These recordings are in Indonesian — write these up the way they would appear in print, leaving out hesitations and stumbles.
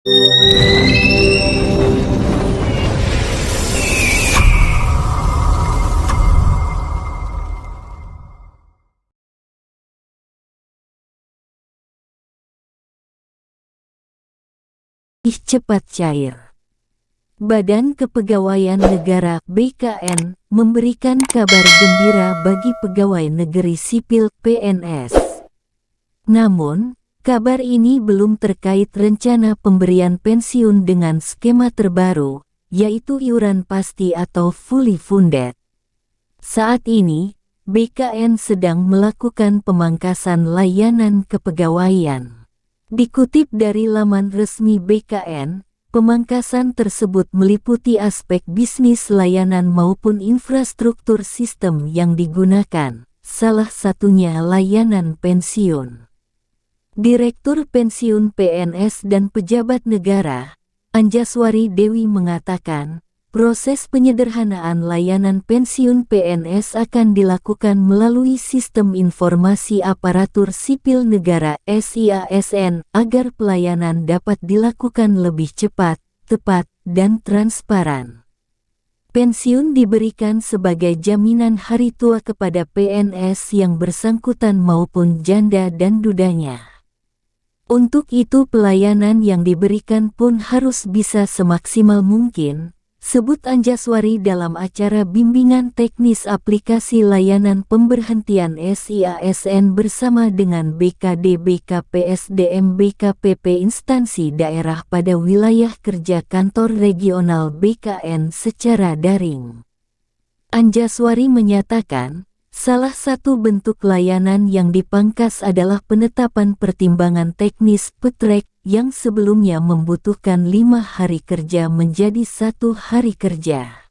Cepat cair. Badan Kepegawaian Negara (BKN) memberikan kabar gembira bagi pegawai negeri sipil (PNS). Namun, kabar ini belum terkait rencana pemberian pensiun dengan skema terbaru, yaitu iuran pasti atau fully funded. Saat ini, BKN sedang melakukan pemangkasan layanan kepegawaian. Dikutip dari laman resmi BKN, pemangkasan tersebut meliputi aspek bisnis layanan maupun infrastruktur sistem yang digunakan, salah satunya layanan pensiun. Direktur Pensiun PNS dan Pejabat Negara, Anjaswari Dewi mengatakan, proses penyederhanaan layanan pensiun PNS akan dilakukan melalui Sistem Informasi Aparatur Sipil Negara (SIASN) agar pelayanan dapat dilakukan lebih cepat, tepat, dan transparan. Pensiun diberikan sebagai jaminan hari tua kepada PNS yang bersangkutan maupun janda dan dudanya. Untuk itu pelayanan yang diberikan pun harus bisa semaksimal mungkin, sebut Anjaswari dalam acara bimbingan teknis aplikasi layanan pemberhentian SIASN bersama dengan BKD, BKPSDM, BKPP instansi daerah pada wilayah kerja kantor regional BKN secara daring. Anjaswari menyatakan, salah satu bentuk layanan yang dipangkas adalah penetapan pertimbangan teknis (PTREK) yang sebelumnya membutuhkan 5 hari kerja menjadi 1 hari kerja.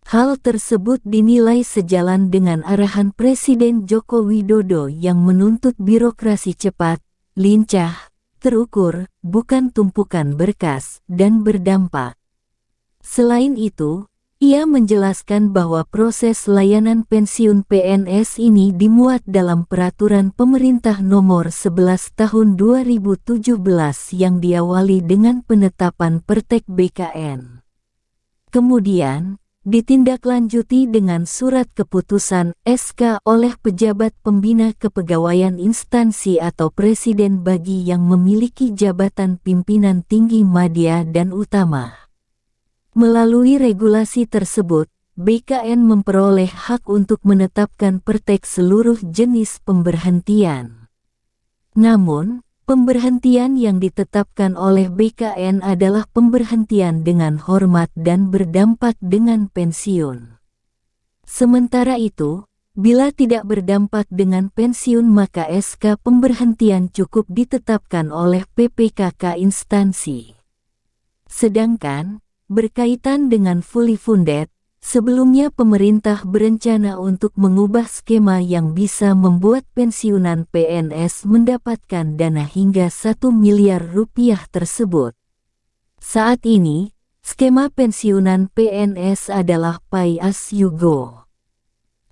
Hal tersebut dinilai sejalan dengan arahan Presiden Joko Widodo yang menuntut birokrasi cepat, lincah, terukur, bukan tumpukan berkas, dan berdampak. Selain itu, ia menjelaskan bahwa proses layanan pensiun PNS ini dimuat dalam Peraturan Pemerintah Nomor 11 Tahun 2017 yang diawali dengan penetapan Pertek BKN. Kemudian, ditindaklanjuti dengan Surat Keputusan (SK) oleh Pejabat Pembina Kepegawaian Instansi atau Presiden bagi yang memiliki jabatan pimpinan tinggi madya dan utama. Melalui regulasi tersebut, BKN memperoleh hak untuk menetapkan pertek seluruh jenis pemberhentian. Namun, pemberhentian yang ditetapkan oleh BKN adalah pemberhentian dengan hormat dan berdampak dengan pensiun. Sementara itu, bila tidak berdampak dengan pensiun maka SK pemberhentian cukup ditetapkan oleh PPKK instansi. Sedangkan, berkaitan dengan fully funded, sebelumnya pemerintah berencana untuk mengubah skema yang bisa membuat pensiunan PNS mendapatkan dana hingga 1 miliar rupiah tersebut. Saat ini, skema pensiunan PNS adalah pay as you go.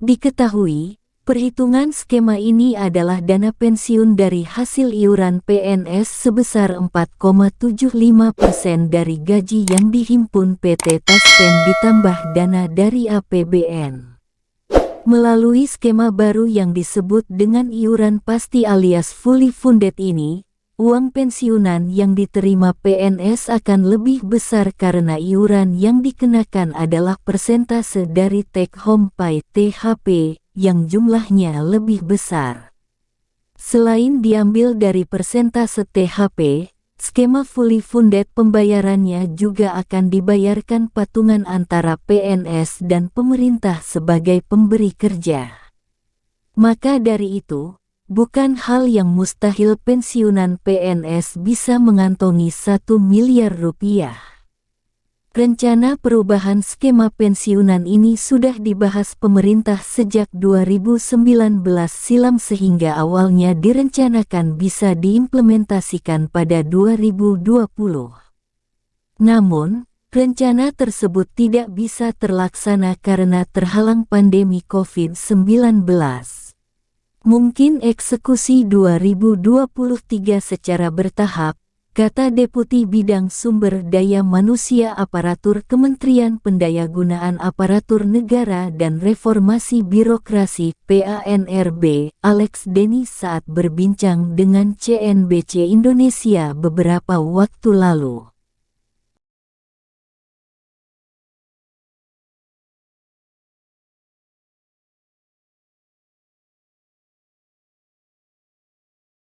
Diketahui, perhitungan skema ini adalah dana pensiun dari hasil iuran PNS sebesar 4,75% dari gaji yang dihimpun PT Taspen ditambah dana dari APBN. Melalui skema baru yang disebut dengan iuran pasti alias fully funded ini, uang pensiunan yang diterima PNS akan lebih besar karena iuran yang dikenakan adalah persentase dari take home pay (THP) yang jumlahnya lebih besar. Selain diambil dari persentase THP, skema fully funded pembayarannya juga akan dibayarkan patungan antara PNS dan pemerintah sebagai pemberi kerja. Maka dari itu, bukan hal yang mustahil pensiunan PNS bisa mengantongi 1 miliar rupiah. Rencana perubahan skema pensiunan ini sudah dibahas pemerintah sejak 2019 silam sehingga awalnya direncanakan bisa diimplementasikan pada 2020. Namun, rencana tersebut tidak bisa terlaksana karena terhalang pandemi COVID-19. Mungkin eksekusi 2023 secara bertahap, kata Deputi Bidang Sumber Daya Manusia Aparatur Kementerian Pendayagunaan Aparatur Negara dan Reformasi Birokrasi (PANRB), Alex Denny saat berbincang dengan CNBC Indonesia beberapa waktu lalu.